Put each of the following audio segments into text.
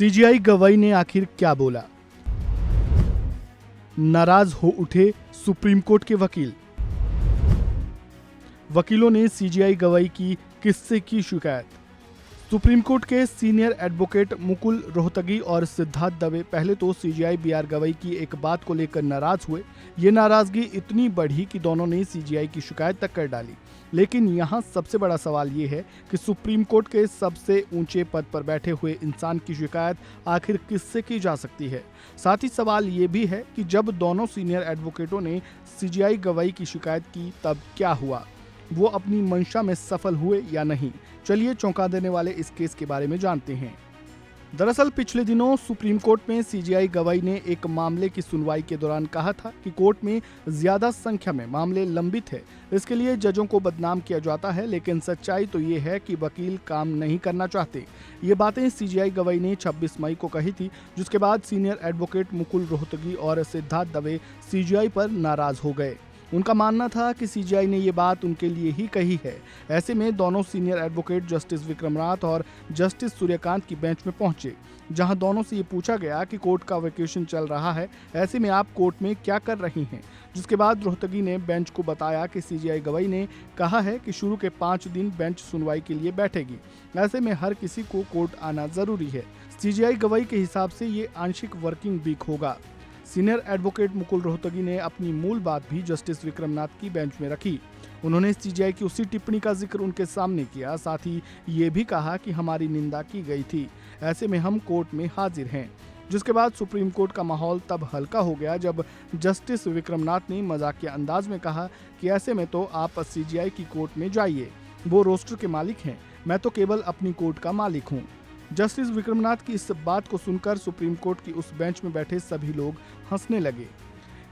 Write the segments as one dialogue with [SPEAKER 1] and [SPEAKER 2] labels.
[SPEAKER 1] CGI गवाई ने आखिर क्या बोला? नाराज हो उठे सुप्रीम कोर्ट के वकील। वकीलों ने सीजीआई गवाई की किससे की शिकायत? सुप्रीम कोर्ट के सीनियर एडवोकेट मुकुल रोहतगी और सिद्धार्थ दवे पहले तो सीजीआई बीआर गवाई की एक बात को लेकर नाराज हुए। ये नाराजगी इतनी बढ़ी कि दोनों ने सीजीआई की शिकायत तक कर डाली। लेकिन यहाँ सबसे बड़ा सवाल ये है कि सुप्रीम कोर्ट के सबसे ऊंचे पद पर बैठे हुए इंसान की शिकायत आखिर किससे की जा सकती है। साथ ही सवाल ये भी है कि जब दोनों सीनियर एडवोकेटों ने सीजीआई गवाई की शिकायत की तब क्या हुआ, वो अपनी मंशा में सफल हुए या नहीं। चलिए चौंका देने वाले इस केस के बारे में जानते हैं। दरअसल पिछले दिनों सुप्रीम कोर्ट में सीजीआई गवाई ने एक मामले की सुनवाई के दौरान कहा था कि कोर्ट में ज्यादा संख्या में मामले लंबित है, इसके लिए जजों को बदनाम किया जाता है। लेकिन सच्चाई तो ये है कि वकील काम नहीं करना चाहते। ये बातें सीजीआई गवाई ने 26 मई को कही थी, जिसके बाद सीनियर एडवोकेट मुकुल रोहतगी और सिद्धार्थ दवे सीजीआई पर नाराज हो गए। उनका मानना था कि सीजीआई ने ये बात उनके लिए ही कही है। ऐसे में दोनों सीनियर एडवोकेट जस्टिस विक्रमनाथ और जस्टिस सूर्यकांत की बेंच में पहुंचे, जहां दोनों से ये पूछा गया कि कोर्ट का वेकेशन चल रहा है, ऐसे में आप कोर्ट में क्या कर रही हैं। जिसके बाद रोहतगी ने बेंच को बताया कि सीजीआई गवाई ने कहा है कि शुरू के 5 दिन बेंच सुनवाई के लिए बैठेगी। ऐसे में हर किसी को कोर्ट आना जरूरी है। सीजीआई गवाई के हिसाब से ये आंशिक वर्किंग वीक होगा। सीनियर एडवोकेट मुकुल रोहतगी ने अपनी मूल बात भी जस्टिस विक्रमनाथ की बेंच में रखी। उन्होंने सीजीआई की उसी टिप्पणी का जिक्र उनके सामने किया। साथ ही ये भी कहा कि हमारी निंदा की गई थी, ऐसे में हम कोर्ट में हाजिर हैं। जिसके बाद सुप्रीम कोर्ट का माहौल तब हल्का हो गया जब जस्टिस विक्रमनाथ ने मजाकिया अंदाज में कहा कि ऐसे में तो आप सीजीआई की कोर्ट में जाइए, वो रोस्टर के मालिक हैं, मैं तो केवल अपनी कोर्ट का मालिक हूँ। जस्टिस विक्रमनाथ की इस बात को सुनकर सुप्रीम कोर्ट की उस बेंच में बैठे सभी लोग हंसने लगे।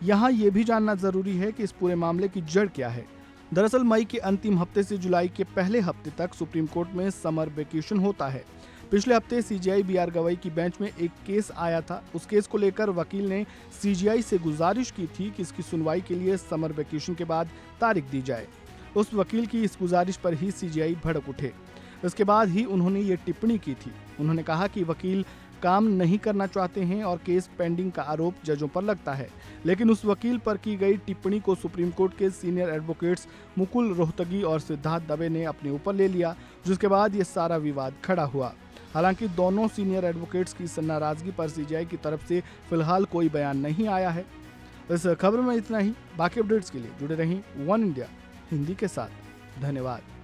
[SPEAKER 1] यहाँ ये भी जानना जरूरी है कि इस पूरे मामले की जड़ क्या है। दरअसल मई के अंतिम हफ्ते से जुलाई के पहले हफ्ते तक सुप्रीम कोर्ट में समर वेकेशन होता है। पिछले हफ्ते सीजीआई बीआर गवाई की बेंच में एक केस आया था। उस केस को लेकर वकील ने सीजीआई से गुजारिश की थी कि इसकी सुनवाई के लिए समर वेकेशन के बाद तारीख दी जाए। उस वकील की इस गुजारिश पर ही सीजीआई भड़क उठे। इसके बाद ही उन्होंने ये टिप्पणी की थी। उन्होंने कहा कि वकील काम नहीं करना चाहते हैं और केस पेंडिंग का आरोप जजों पर लगता है। लेकिन उस वकील पर की गई टिप्पणी को सुप्रीम कोर्ट के सीनियर एडवोकेट्स मुकुल रोहतगी और सिद्धार्थ दवे ने अपने ऊपर ले लिया, जिसके बाद ये सारा विवाद खड़ा हुआ। हालांकि दोनों सीनियर एडवोकेट्स की इस नाराजगी पर सीजीआई की तरफ से फिलहाल कोई बयान नहीं आया है। इस खबर में इतना ही। बाकी अपडेट्स के लिए जुड़े रहें वन इंडिया हिंदी के साथ। धन्यवाद।